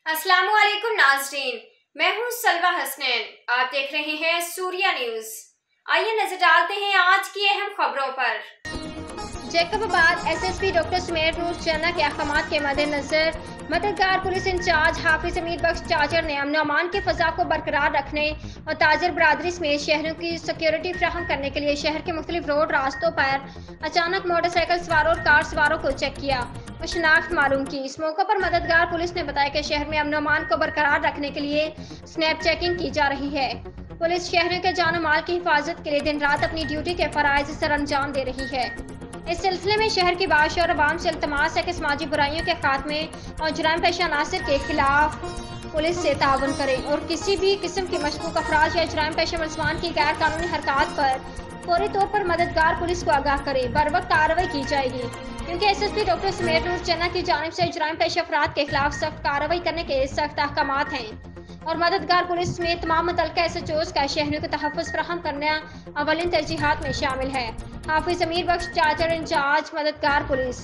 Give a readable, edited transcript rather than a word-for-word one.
अस्सलाम वालेकुम नाज़रीन, मैं हूँ सलवा हसनैन। आप देख रहे हैं सूर्या न्यूज़। आइए नजर डालते हैं आज की अहम खबरों पर। जैकबाबाद एसएसपी डॉक्टर सुमेर नूर चन्ना के अहकामात के मद्देनजर मददगार पुलिस इंचार्ज हाफिज अमीर बख्श चाचर ने अमन अमान की फजा को बरकरार रखने और ताजर बरादरी समेत शहरों की सिक्योरिटी फराहम करने के लिए शहर के मुख्तलिफ रोड रास्तों पर अचानक मोटरसाइकिल सवारों और कार सवारों को चेक किया और शनाख्त मालूम की। इस मौके पर मददगार पुलिस ने बताया कि शहर में अमन अमान को बरकरार रखने के लिए स्नैप चेकिंग की जा रही है। पुलिस शहरों के जान और माल की हिफाजत के लिए दिन रात अपनी ड्यूटी के फराइज सर अंजाम दे रही है। इस सिलसिले में शहर की बादशाह और अवाम से इल्तमास है कि समाजी बुराइयों के खात्मे और जुराम पेशा अनासर के खिलाफ पुलिस से ताउन करें और किसी भी किस्म की मशकूक अफराज या जुराम पेशा मुलजमान की गैर कानूनी हरकत पर फौरी तौर पर मददगार पुलिस को आगाह करें। बर वक्त कार्रवाई की जाएगी, क्योंकि एसएसपी डॉक्टर सुमेर नूर चन्ना की जानिब से जुराम पेशा अफराद के खिलाफ सख्त कार्रवाई करने के सख्त अहकामात हैं और मददगार पुलिस समेत तमाम मुतल्लिका एसएचओज़ का शहरियों को तहफ़्फ़ुज़ फराहम करना अवलिन तरजीहात में शामिल है। हाफिज अमीर बख्श चाचर इंचार्ज मददगार पुलिस।